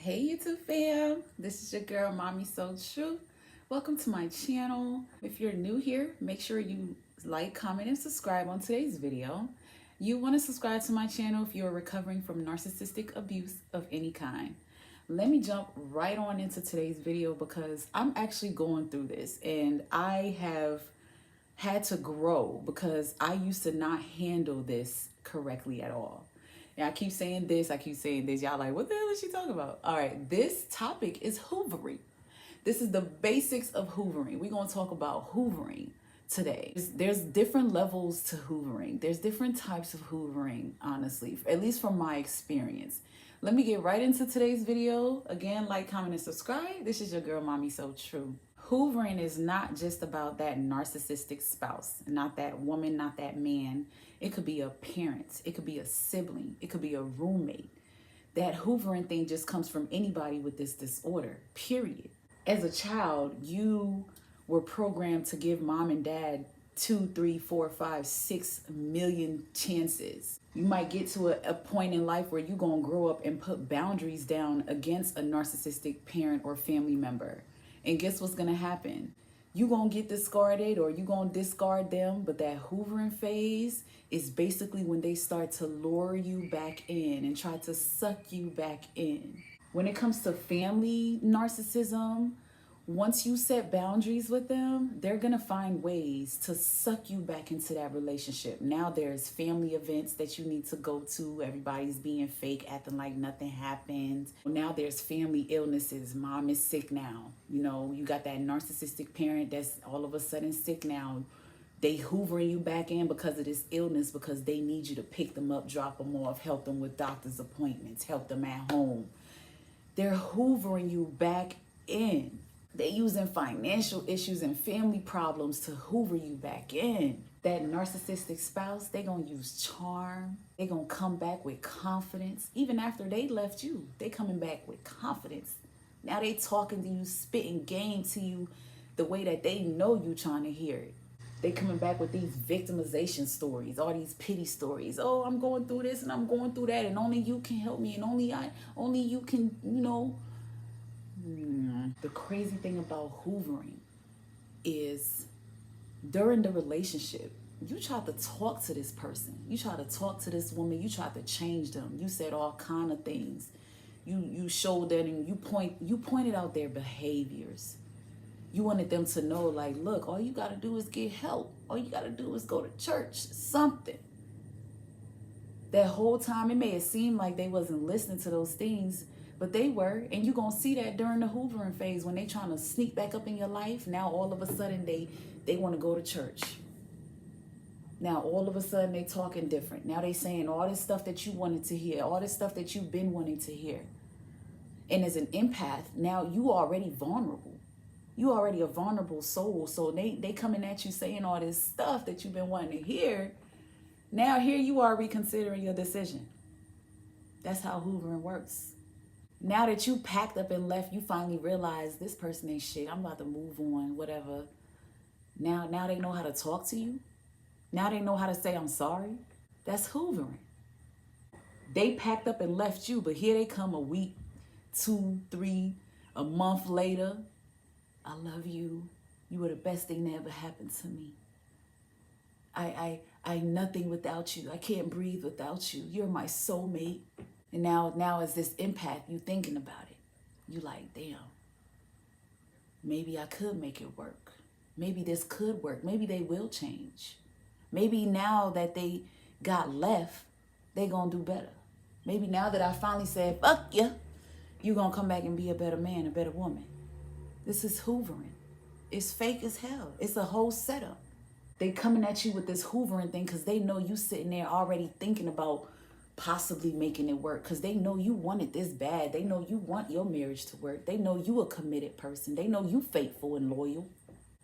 Hey YouTube fam, this is your girl Mommy So True. Welcome to my channel. If you're new here, make sure you like, comment, and subscribe on today's video. You want to subscribe to my channel if you're recovering from narcissistic abuse of any kind. Let me jump right on into today's video because I'm actually going through this and I have had to grow because I used to not handle this correctly at all. And I keep saying this, Y'all like, what the hell is she talking about? All right, this topic is hoovering. This is the basics of hoovering. We're going to talk about hoovering today. There's different levels to hoovering. There's different types of hoovering, honestly, at least from my experience. Let me get right into today's video. Again, like, comment, and subscribe. This is your girl, Mommy So True. Hoovering is not just about that narcissistic spouse, not that woman, not that man. It could be a parent, it could be a sibling, it could be a roommate. That hoovering thing just comes from anybody with this disorder, period. As a child, you were programmed to give mom and dad 2, 3, 4, 5, 6 million chances. You might get to a point in life where you're gonna grow up and put boundaries down against a narcissistic parent or family member. And guess what's gonna happen? You gonna get discarded or you gonna discard them, but that hoovering phase is basically when they start to lure you back in and try to suck you back in. When it comes to family narcissism, once you set boundaries with them, they're gonna find ways to suck you back into that relationship. Now there's family events that you need to go to. Everybody's being fake, acting like nothing happened. Now there's family illnesses. Mom is sick now. You know, you got that narcissistic parent that's all of a sudden sick now. They hoovering you back in because of this illness because they need you to pick them up, drop them off, help them with doctor's appointments, help them at home. They're hoovering you back in. They're using financial issues and family problems to hoover you back in. That narcissistic spouse, they're going to use charm. They're going to come back with confidence. Even after they left you, they coming back with confidence. Now they talking to you, spitting game to you the way that they know you trying to hear it. They coming back with these victimization stories, all these pity stories. Oh, I'm going through this and I'm going through that and only you can help me and only you can, you know. The crazy thing about hoovering is during the relationship, you try to talk to this person. You try to talk to this woman. You try to change them. You said all kind of things. You showed that and you pointed out their behaviors. You wanted them to know, like, look, all you got to do is get help. All you got to do is go to church, something. That whole time, it may have seemed like they wasn't listening to those things, but they were, and you're going to see that during the hoovering phase when they trying to sneak back up in your life. Now, all of a sudden, they want to go to church. Now, all of a sudden, they talking different. Now, they saying all this stuff that you wanted to hear, all this stuff that you've been wanting to hear. And as an empath, now you already vulnerable. You already a vulnerable soul, so they coming at you saying all this stuff that you've been wanting to hear. Now, here you are reconsidering your decision. That's how hoovering works. Now that you packed up and left, you finally realize this person ain't shit. I'm about to move on, whatever. Now they know how to talk to you. Now they know how to say, I'm sorry. That's hoovering. They packed up and left you, but here they come a week, 2, 3, a month later. I love you. You were the best thing that ever happened to me. I nothing without you. I can't breathe without you. You're my soulmate. And now as this empath, you thinking about it. You like, damn, maybe I could make it work. Maybe this could work. Maybe they will change. Maybe now that they got left, they gonna do better. Maybe now that I finally said, fuck you, you gonna come back and be a better man, a better woman. This is hoovering. It's fake as hell. It's a whole setup. They coming at you with this hoovering thing because they know you sitting there already thinking about possibly making it work because they know you want it this bad. They know you want your marriage to work. They know you a committed person. They know you faithful and loyal.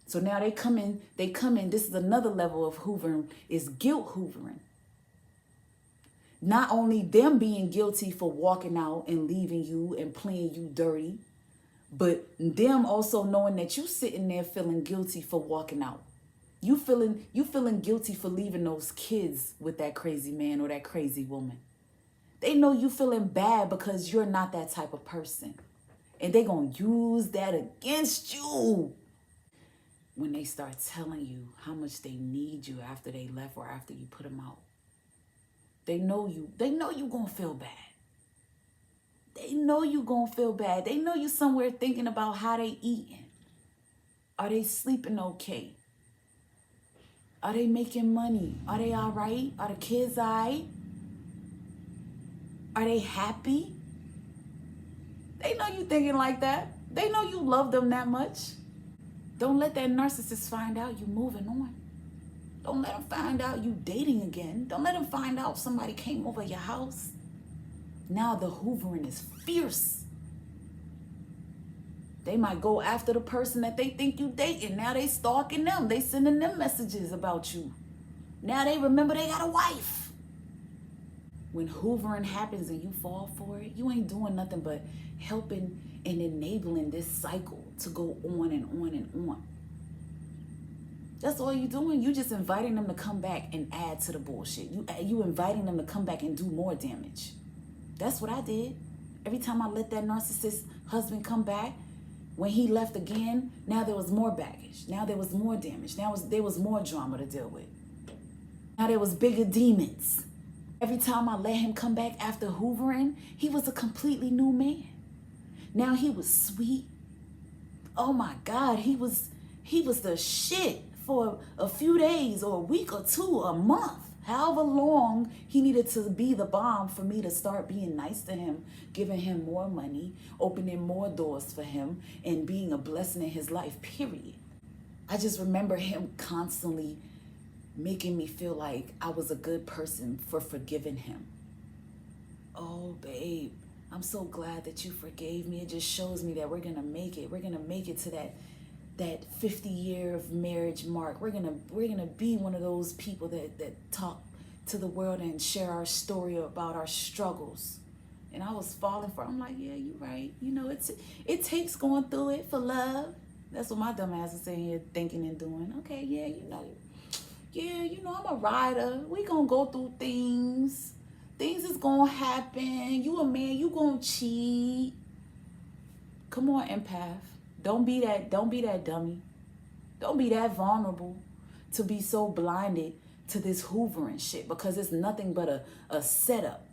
So now they come in, this is another level of hoovering, is guilt hoovering. Not only them being guilty for walking out and leaving you and playing you dirty, but them also knowing that you sitting there feeling guilty for walking out. You feeling guilty for leaving those kids with that crazy man or that crazy woman. They know you feeling bad because you're not that type of person. And they gonna use that against you when they start telling you how much they need you after they left or after you put them out. They know you gonna feel bad. They know you gonna feel bad. They know you somewhere thinking about how they eating. Are they sleeping okay? Are they making money? Are they all right? Are the kids all right? Are they happy? They know you thinking like that. They know you love them that much. Don't let that narcissist find out you moving on. Don't let them find out you dating again. Don't let them find out somebody came over your house. Now the hoovering is fierce. They might go after the person that they think you dating. Now they stalking them. They sending them messages about you. Now they remember they got a wife. When hoovering happens and you fall for it, you ain't doing nothing but helping and enabling this cycle to go on and on and on. That's all you doing. You just inviting them to come back and add to the bullshit. You inviting them to come back and do more damage. That's what I did. Every time I let that narcissist husband come back, when he left again, now there was more baggage. Now there was more damage. Now there was more drama to deal with. Now there was bigger demons. Every time I let him come back after hoovering, he was a completely new man. Now he was sweet. Oh my God, he was the shit for a few days or a week or two, a month. However long he needed to be the bomb for me to start being nice to him, giving him more money, opening more doors for him, and being a blessing in his life, period. I just remember him constantly making me feel like I was a good person for forgiving him. Oh, babe, I'm so glad that you forgave me. It just shows me that we're going to make it. We're going to make it to that 50-year of marriage mark. We're gonna be one of those people that talk to the world and share our story about our struggles. And I was falling for it. I'm like, yeah, you're right. You know, it takes going through it for love. That's what my dumb ass is saying here, thinking and doing. Okay, yeah, I'm a rider. We gonna go through things. Things is gonna happen. You a man, you gonna cheat. Come on, empath. Don't be that dummy. Don't be that vulnerable to be so blinded to this hoovering shit, because it's nothing but a setup.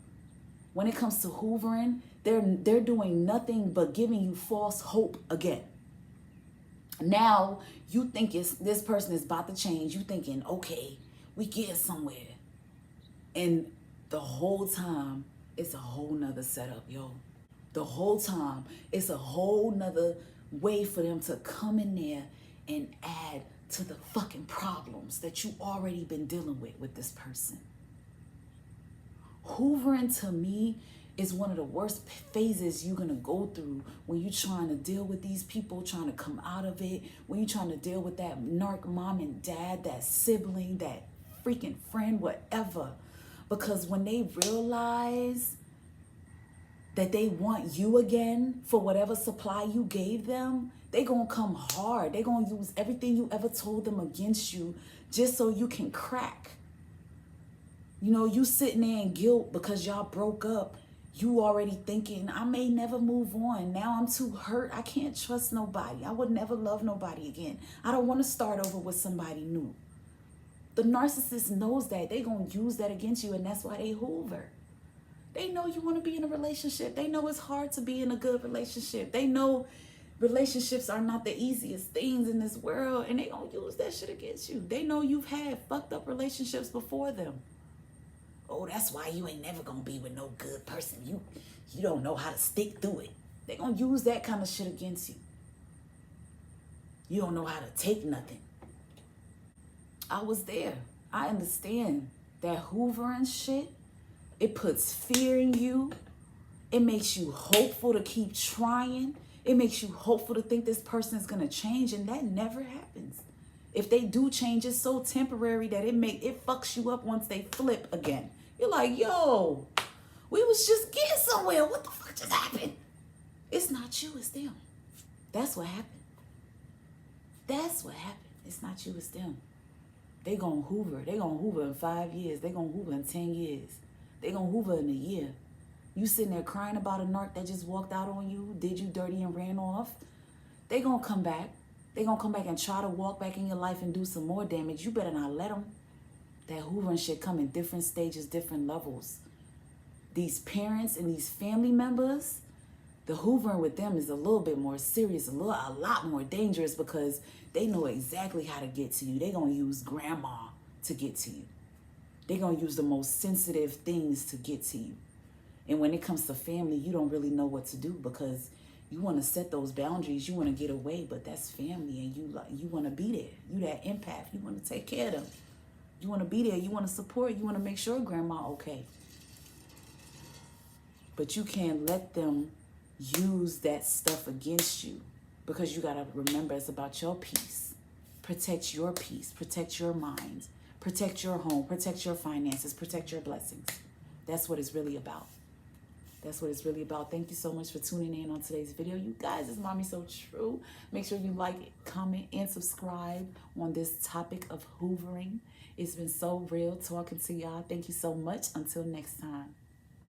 When it comes to hoovering, they're doing nothing but giving you false hope again. Now you think this person is about to change. You thinking, okay, we get somewhere. And the whole time, it's a whole nother setup, yo. The whole time, it's a whole nother way for them to come in there and add to the fucking problems that you already been dealing with this person. Hoovering to me is one of the worst phases you're gonna go through when you're trying to deal with these people, trying to come out of it, when you're trying to deal with that narc mom and dad, that sibling, that freaking friend, whatever. Because when they realize that they want you again for whatever supply you gave them, they gonna come hard. They gonna use everything you ever told them against you just so you can crack. You know, you sitting there in guilt because y'all broke up. You already thinking, I may never move on. Now I'm too hurt. I can't trust nobody. I would never love nobody again. I don't want to start over with somebody new. The narcissist knows that. They gonna use that against you, and that's why they hoover. They know you want to be in a relationship. They know it's hard to be in a good relationship. They know relationships are not the easiest things in this world, and they gonna use that shit against you. They know you've had fucked up relationships before them. Oh, that's why you ain't never gonna be with no good person. You don't know how to stick through it. They gonna use that kind of shit against you. You don't know how to take nothing. I was there. I understand that hoovering shit. It puts fear in you. It makes you hopeful to keep trying. It makes you hopeful to think this person is going to change, and that never happens. If they do change, it's so temporary that it fucks you up once they flip again. You're like, yo, we was just getting somewhere. What the fuck just happened? It's not you, it's them. That's what happened. That's what happened. It's not you, it's them. They gonna hoover. They gonna hoover in 5 years. They gonna hoover in 10 years. They gonna hoover in a year. You sitting there crying about a narc that just walked out on you, did you dirty and ran off. They gonna come back. They gonna come back and try to walk back in your life and do some more damage. You better not let them. That hoovering shit come in different stages, different levels. These parents and these family members, the hoovering with them is a little bit more serious, a lot more dangerous, because they know exactly how to get to you. They gonna use grandma to get to you. They gonna use the most sensitive things to get to you. And when it comes to family, you don't really know what to do, because you want to set those boundaries. You want to get away, but that's family, and you want to be there. You that empath. You want to take care of them. You want to be there. You want to support. You want to make sure grandma okay. But you can't let them use that stuff against you, because you got to remember it's about your peace. Protect your peace. Protect your mind. Protect your home. Protect your finances. Protect your blessings. That's what it's really about. That's what it's really about. Thank you so much for tuning in on today's video. You guys, it's Mommy So True. Make sure you like, comment, and subscribe on this topic of hoovering. It's been so real talking to y'all. Thank you so much. Until next time.